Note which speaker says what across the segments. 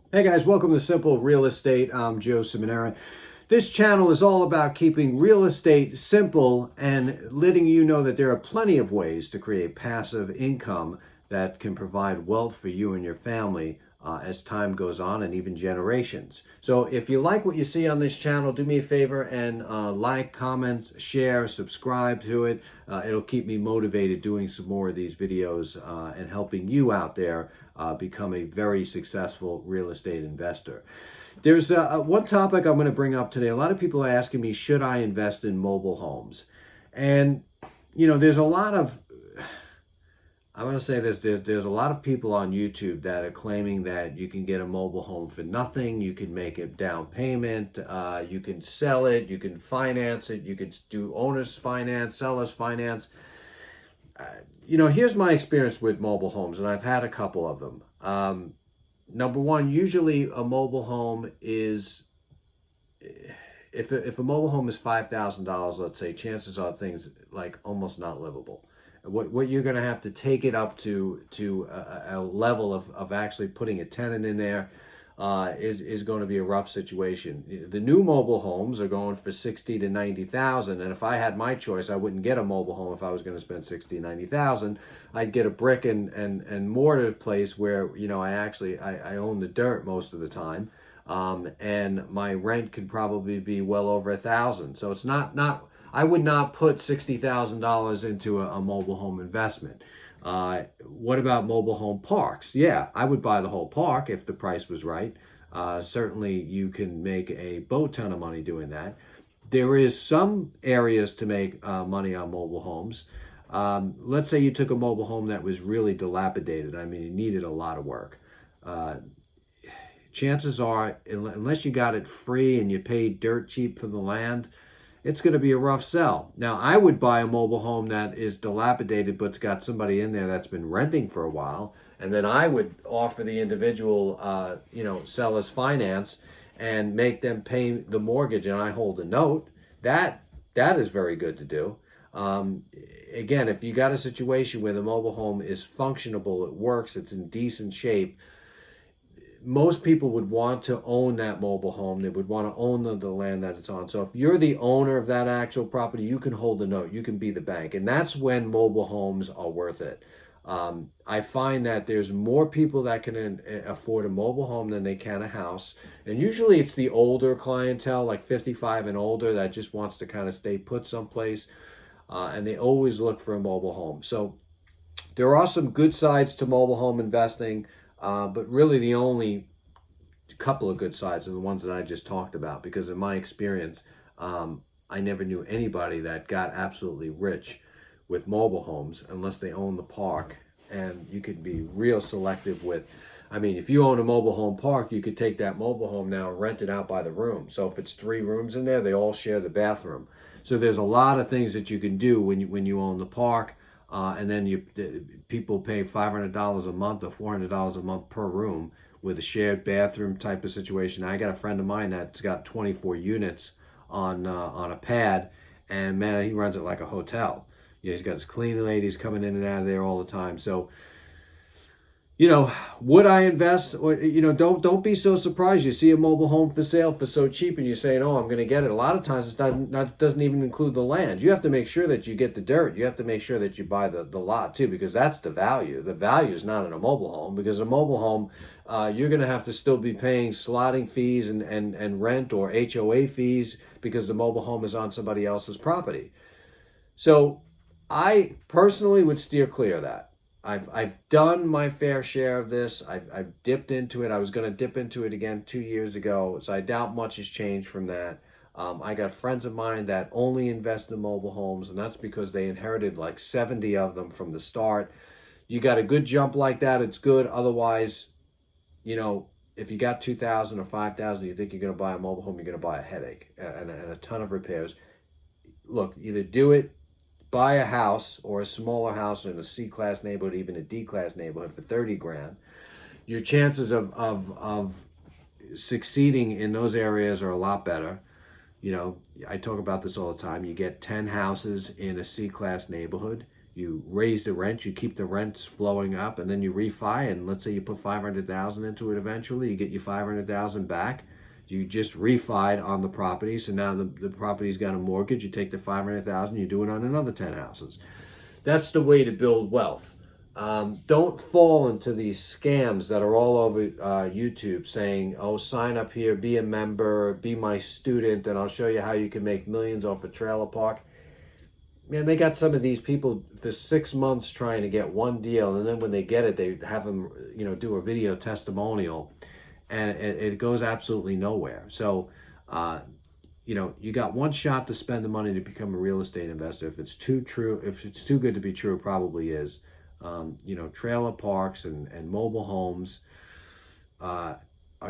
Speaker 1: Hey guys, welcome to Simple Real Estate. I'm Joe Simonera. This channel is all about keeping real estate simple and letting you know that there are plenty of ways to create passive income that can provide wealth for you and your family as time goes on and even generations. So if you like what you see on this channel, do me a favor and like, comment, share, subscribe to it. It'll keep me motivated doing some more of these videos and helping you out there become a very successful real estate investor. There's one topic I'm going to bring up today. A lot of people are asking me, should I invest in mobile homes? And, there's a lot of, I want to say this, there's a lot of people on YouTube that are claiming that you can get a mobile home for nothing. You can make a down payment. You can sell it. You can finance it. You can do owner's finance, seller's finance. Here's my experience with mobile homes, and I've had a couple of them. Number one, usually a mobile home is, if a mobile home is $5,000, let's say, chances are things like almost not livable. What you're going to have to take it up to a level of actually putting a tenant in there is going to be a rough situation. The new mobile homes are going for 60 to 90,000, and if I had my choice, I wouldn't get a mobile home if I was going to spend 60, 90,000. I'd get a brick and mortar place where I own the dirt most of the time, and my rent could probably be well over 1,000. So it's not. I would not put $60,000 into a mobile home investment. What about mobile home parks? Yeah, I would buy the whole park if the price was right. Certainly, you can make a boat ton of money doing that. There is some areas to make money on mobile homes. Let's say you took a mobile home that was really dilapidated. I mean, it needed a lot of work. Chances are, unless you got it free and you paid dirt cheap for the land, it's going to be a rough sell. Now, I would buy a mobile home that is dilapidated, but it's got somebody in there that's been renting for a while, and then I would offer the individual, seller's finance and make them pay the mortgage, and I hold a note. That is very good to do. Again, if you got a situation where the mobile home is functionable, it works, it's in decent shape, most people would want to own that mobile home. They would want to own the land that it's on. So if you're the owner of that actual property, you can hold a note. You can be the bank. And that's when mobile homes are worth it. I find that there's more people that can afford a mobile home than they can a house. And usually it's the older clientele, like 55 and older, that just wants to kind of stay put someplace. And they always look for a mobile home. So there are some good sides to mobile home investing. But really the only couple of good sides are the ones that I just talked about, because in my experience, I never knew anybody that got absolutely rich with mobile homes unless they own the park. And you could be real selective with, if you own a mobile home park, you could take that mobile home now and rent it out by the room. So if it's 3 rooms in there, they all share the bathroom. So there's a lot of things that you can do when you own the park. And then people pay $500 a month or $400 a month per room with a shared bathroom type of situation. I got a friend of mine that's got 24 units on a pad, and man, he runs it like a hotel. He's got his cleaning ladies coming in and out of there all the time. So, would I invest? Or don't be so surprised. You see a mobile home for sale for so cheap, and you're saying, "Oh, I'm going to get it." A lot of times, it doesn't even include the land. You have to make sure that you get the dirt. You have to make sure that you buy the lot too, because that's the value. The value is not in a mobile home, because a mobile home, you're going to have to still be paying slotting fees and rent or HOA fees because the mobile home is on somebody else's property. So, I personally would steer clear of that. I've done my fair share of this. I've dipped into it. I was going to dip into it again 2 years ago, so I doubt much has changed from that. I got friends of mine that only invest in mobile homes, and that's because they inherited like 70 of them from the start. You got a good jump like that, it's good. Otherwise, if you got 2,000 or 5,000, you think you're going to buy a mobile home, you're going to buy a headache and a ton of repairs. Look, either do it, buy a house or a smaller house in a C-class neighborhood, even a D-class neighborhood for 30 grand. Your chances of succeeding in those areas are a lot better. I talk about this all the time. You get 10 houses in a C-class neighborhood. you raise the rent, you keep the rents flowing up, and then you refi, and let's say you put 500,000 into it eventually, you get your 500,000 back. You just refied on the property, so now the property's got a mortgage. You take the 500,000, you do it on another 10 houses. That's the way to build wealth. Don't fall into these scams that are all over YouTube saying, oh, sign up here, be a member, be my student, and I'll show you how you can make millions off a trailer park. Man, they got some of these people for 6 months trying to get one deal, and then when they get it, they have them, do a video testimonial, and it goes absolutely nowhere. So, you got one shot to spend the money to become a real estate investor. If it's too good to be true, it probably is. Trailer parks and mobile homes are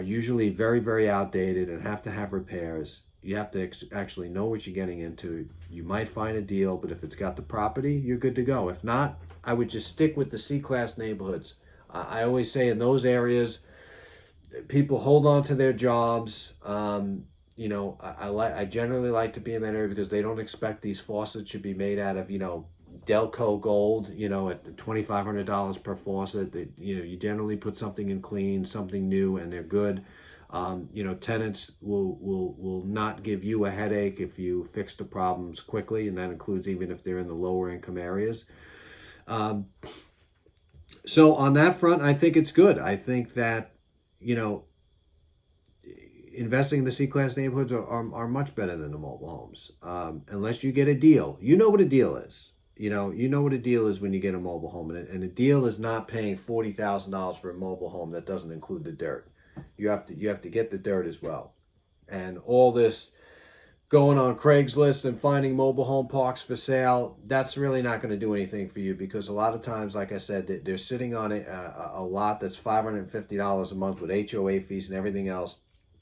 Speaker 1: usually very, very outdated and have to have repairs. You have to actually know what you're getting into. You might find a deal, but if it's got the property, you're good to go. If not, I would just stick with the C-class neighborhoods. I always say in those areas, people hold on to their jobs. I generally like to be in that area because they don't expect these faucets should be made out of, Delco gold, at $2,500 per faucet. You generally put something in clean, something new, and they're good. Tenants will not give you a headache if you fix the problems quickly, and that includes even if they're in the lower income areas. So on that front, I think it's good. I think that, investing in the C-class neighborhoods are much better than the mobile homes, unless you get a deal. You know what a deal is. You know what a deal is when you get a mobile home, and a deal is not paying $40,000 for a mobile home that doesn't include the dirt. You have to get the dirt as well, and all this going on Craigslist and finding mobile home parks for sale, that's really not going to do anything for you, because a lot of times, like I said, they're sitting on a lot that's $550 a month with HOA fees and everything else,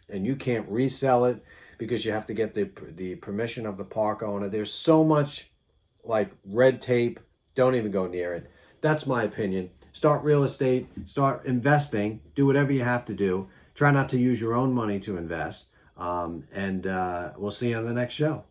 Speaker 1: and you can't resell it because you have to get the permission of the park owner. There's so much red tape. Don't even go near it. That's my opinion. Start real estate, start investing, do whatever you have to do. Try not to use your own money to invest. And we'll see you on the next show.